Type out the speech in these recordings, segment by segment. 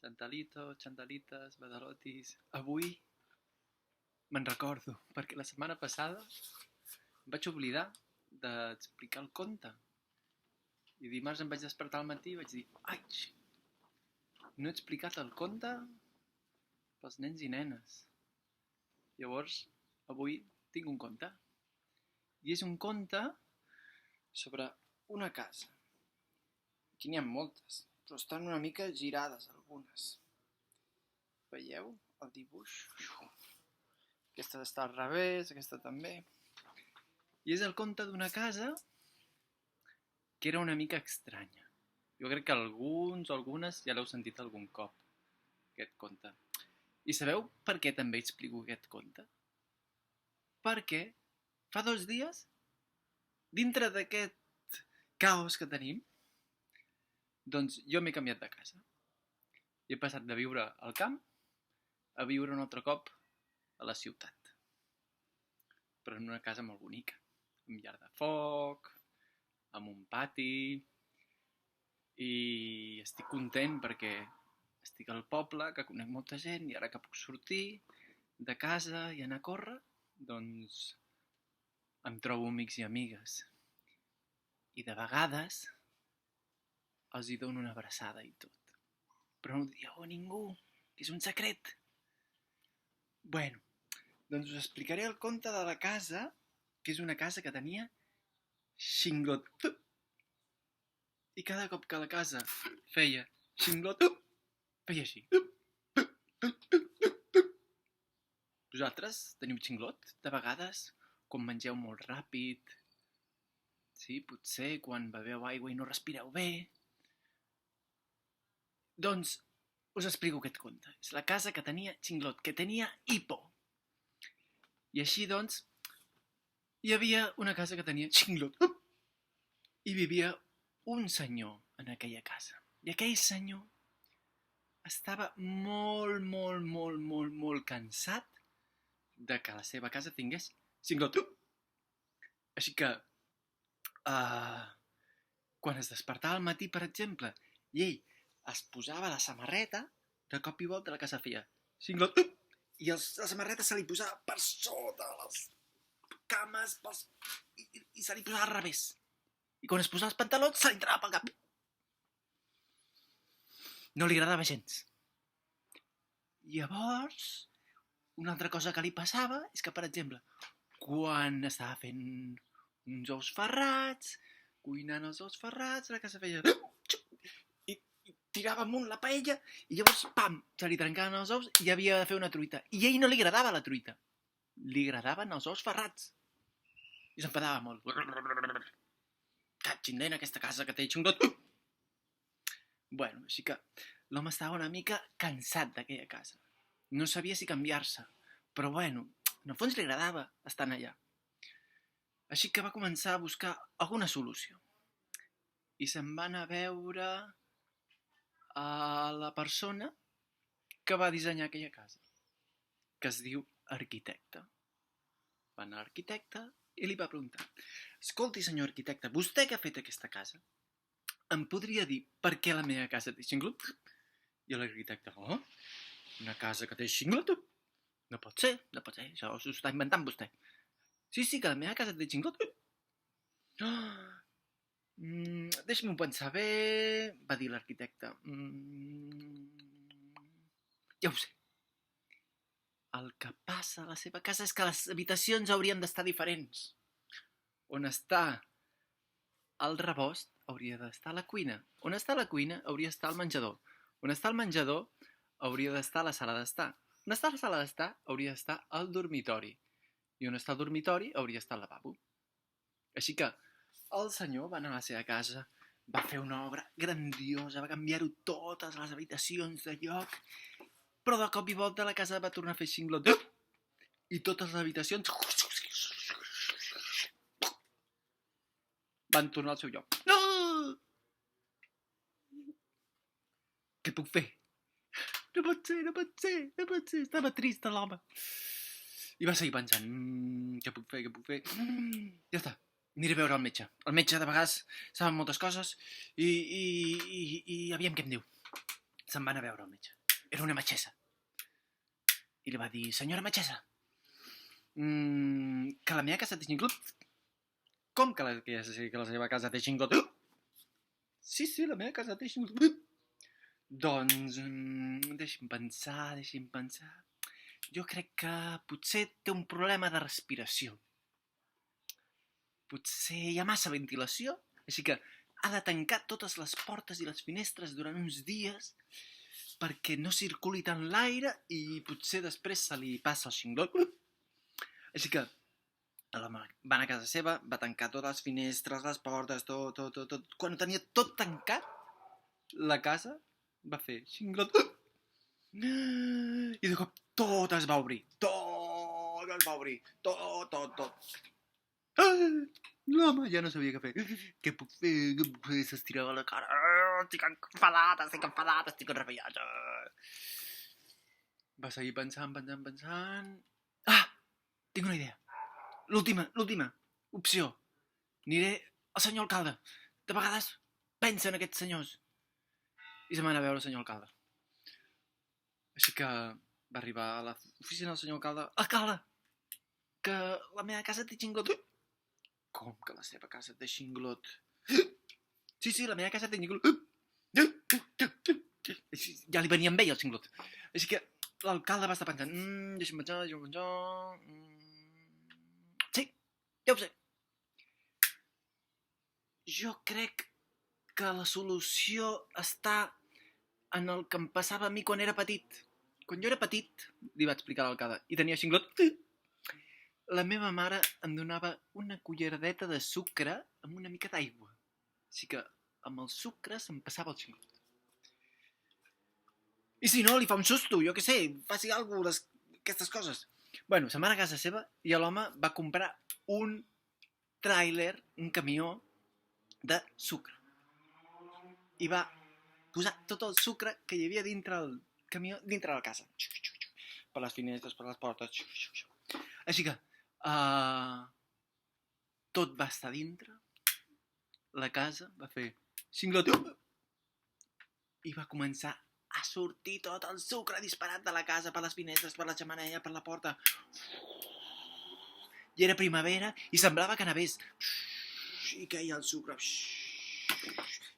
Chantalito, Chantalites, Badalotis... Avui me'n recordo, perquè la setmana passada em vaig oblidar d'explicar el conte. I dimarts em vaig despertar al matí i vaig dir ai, no he explicat el conte pels nens i nenes. Llavors, avui tinc un conte. I és un conte sobre una casa. Aquí n'hi ha moltes, però estan una mica girades algunes. Veieu el dibuix? Aquesta està al revés, aquesta també. I és el conte d'una casa que era una mica estranya. Jo crec que alguns o algunes ja l'heu sentit algun cop, aquest conte. I sabeu per què també explico aquest conte? Perquè fa 2 dies, dintre d'aquest caos que tenim, doncs jo m'he canviat de casa. I he passat de viure al camp a viure un altre cop a la ciutat. Però en una casa molt bonica, amb llar de foc, amb un pati, i estic content perquè estic al poble, que conec molta gent, i ara que puc sortir de casa i anar a córrer, doncs em trobo amics i amigues. I de vegades els hi dono una abraçada i tot. Però no ho dieu a ningú, que és un secret. Bueno, doncs us explicaré el conte de la casa, que és una casa que tenia xinglot. I cada cop que la casa feia xinglot, feia així. Vosaltres teniu xinglot? De vegades, quan mengeu molt ràpid, sí, potser quan beveu aigua i no respireu bé. Doncs us explico aquest conte. És la casa que tenia xinglot, que tenia hipo. I així, doncs, hi havia una casa que tenia xinglot. I vivia un senyor en aquella casa. I aquell senyor estava molt cansat de que la seva casa tingués xinglot. Així que, quan es despertava al matí, per exemple, i ell es posava la samarreta, de cop i volta la casa feia xinglot, i la samarreta se li posava per sota les cames i se li posava al revés. I quan es posava els pantalons se li entrava pel cap. No li agradava gens. Llavors, una altra cosa que li passava és que, per exemple, quan estava fent uns ous ferrats, cuinant els ous ferrats, la casa feia i tirava amunt la paella i llavors, pam, se li trencaven els ous i havia de fer una truita. I a ell no li agradava la truita. Li agradaven els ous ferrats. I s'enfadava molt. Catxindent, aquesta casa que té xinglot. Bueno, així que l'home estava una mica cansat d'aquella casa. No sabia si canviar-se, però bueno, en el fons li agradava estar allà. Així que va començar a buscar alguna solució. I se'n va anar a veure a la persona que va dissenyar aquella casa, que es diu arquitecte. Va anar a l'arquitecte i li va preguntar: escolti, senyor arquitecte, vostè que ha fet aquesta casa, em podria dir per què la meva casa té xinglot? I l'arquitecte: oh, una casa que té xinglot? No pot ser, això s'ho està inventant vostè. Sí, que la meva casa té xinglot. Deixa'm-ho pensar bé, va dir l'arquitecte. Ja ho sé. El que passa a la seva casa és que les habitacions haurien d'estar diferents. On està el rebost hauria d'estar a la cuina. On està la cuina hauria d'estar el menjador. On està el menjador hauria d'estar la sala d'estar. On està la sala d'estar hauria d'estar el dormitori. I on està el dormitori hauria d'estar el lavabo. Així que el senyor va anar a la seva casa, va fer una obra grandiosa, va canviar-ho totes les habitacions de lloc, però de cop i volta la casa va tornar a fer xinglot i totes les habitacions van tornar al seu lloc. No! Què puc fer? No pot ser, estava trist l'home. I va seguir pensant, què puc fer? Ja està, aniré a veure el metge. El metge de vegades saben moltes coses i aviam què em diu. se'n van a veure el metge. Era una metgessa. I li va dir, senyora metgessa, que la meva casa té xinglot. Com que la seva casa té xinglot? Sí, la meva casa té xinglot. Doncs, deixi'm pensar. Jo crec que potser té un problema de respiració. Potser hi ha massa ventilació, així que ha de tancar totes les portes i les finestres durant uns dies perquè no circuli tant l'aire i potser després se li passa el xinglot. Així que l'home va anar a casa seva, va tancar totes les finestres, les portes, tot. Quan tenia tot tancat, la casa va fer xinglot. I de cop tot es va obrir. Tot. L'home ja no sabia què fer. Què puc fer? S'estirava la cara. Estic enfadat, estic enrabiat. Va seguir pensant. Ah! Tinc una idea. L'última opció. Aniré al senyor alcalde. De vegades pensa en aquests senyors. I se'n va anar a veure el senyor alcalde. Així que va arribar a l'oficina del senyor alcalde. Alcalde! Que la meva casa té xinglot. Com que la seva casa té xinglot? Sí, la meva casa té xinglot. Ja li venia amb ell el xinglot. Així que l'alcalde va estar pensant, deixa'm pensar. Sí, ja ho sé. Jo crec que la solució està en el que em passava a mi quan era petit. Quan jo era petit, li va explicar l'alcalde, i tenia xinglot, la meva mare em donava una culleradeta de sucre amb una mica d'aigua. Així que amb el sucre se'm passava el xinglot. I si no, li fa un susto, jo què sé, faci alguna cosa d'aquestes coses. Bueno, se'n va anar a casa seva i l'home va comprar un tràiler, un camió de sucre. I va posar tot el sucre que hi havia dintre el camió, dintre la casa. Per les finestres, per les portes. Així que tot va estar dintre, la casa va fer xinglot i va començar a sortir tot el sucre disparat de la casa, per les finestres, per la xemeneia, per la porta. I era primavera i semblava que nevés. I queia el sucre.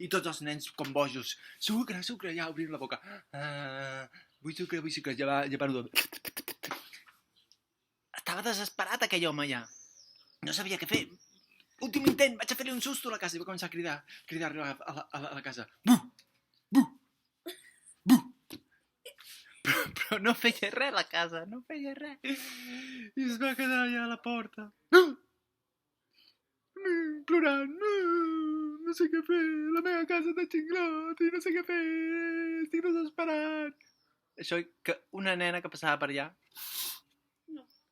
I tots els nens com bojos. Sucre, ja obrint la boca. Vull sucre, ja paro de... Estava desesperat aquell home ja. No sabia què fer. Últim intent, vaig a fer-li un susto a la casa i va començar a cridar-li a la casa. Buh! Però no feia res la casa, no feia res. I es va quedar allà a la porta. Plorant. No sé què fer, la meva casa té xinglot i no sé què fer, estic desesperat. Això que una nena que passava per allà,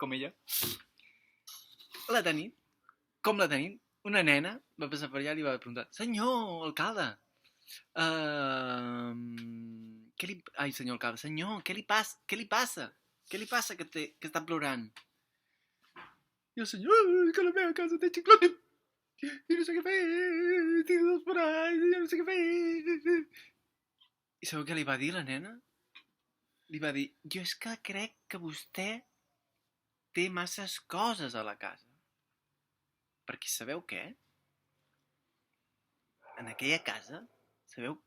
com ella, la tenim, una nena va passar per allà i li va preguntar, senyor alcalde, senyor alcalde, senyor, què li passa? Què li passa que està plorant? I el senyor, que la meva casa té xinglot i no sé què fer, estic desesperat, no sé què fer. I sabeu què li va dir la nena? Li va dir, jo és que crec que vostè té masses coses a la casa. Perquè sabeu què? En aquella casa, sabeu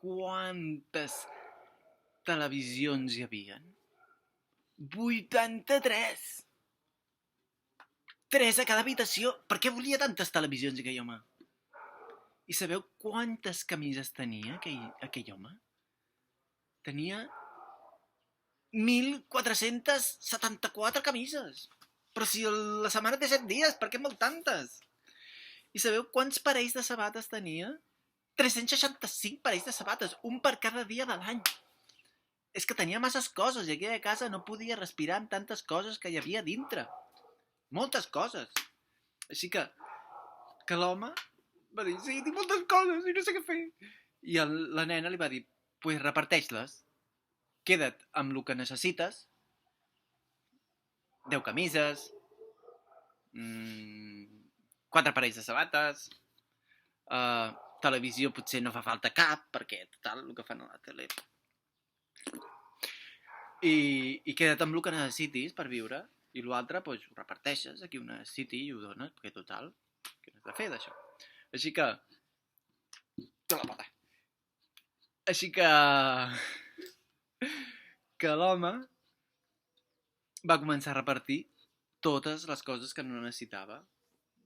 quantes televisions hi havia? 83! 3 a cada habitació. Per què volia tantes televisions aquell home? I sabeu quantes camises tenia aquell home? Tenia 1.474 camises. Però si la setmana té 7 dies, per què molt tantes? I sabeu quants parells de sabates tenia? 365 parells de sabates, un per cada dia de l'any. És que tenia masses coses i aquella casa no podia respirar amb tantes coses que hi havia dintre. Moltes coses. Així que l'home va dir, sí, tinc moltes coses i no sé què fer. I la nena li va dir, pues reparteix-les. Queda't amb el que necessites. 10 camises, 4 parells de sabates, televisió potser no fa falta cap, perquè total, el que fan a la tele... I queda't amb el que necessitis per viure, i l'altre doncs, ho reparteixes a qui ho necessiti i ho dones, perquè total, què n'has de fer d'això? Així que... Així que l'home va començar a repartir totes les coses que no necessitava.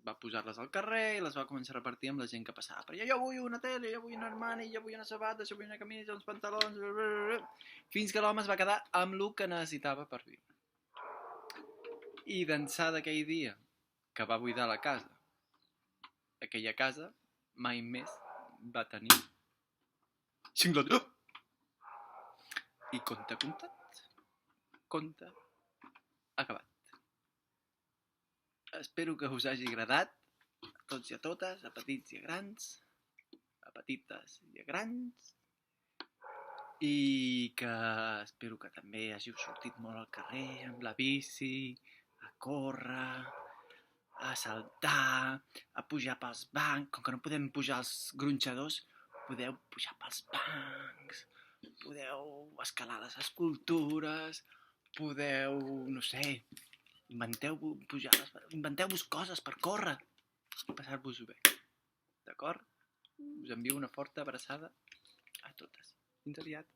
Va posar-les al carrer i les va començar a repartir amb la gent que passava. Però jo vull una tele, jo vull un armani, jo vull una sabata, jo vull una camisa, uns pantalons... Fins que l'home es va quedar amb el que necessitava per viure. I d'ençà d'aquell dia que va buidar la casa, aquella casa mai més va tenir xinglador. I conte comptat, conte acabat. Espero que us hagi agradat a tots i a totes, a petits i a grans, a petites i a grans, i que espero que també hàgiu sortit molt al carrer amb la bici, a córrer, a saltar, a pujar pels bancs. Com que no podem pujar als gronxadors, podeu pujar pels bancs, podeu escalar les escultures, podeu, no sé, inventeu-vos coses per córrer i passar-vos-ho bé. D'acord? Us envio una forta abraçada a totes. Fins aviat.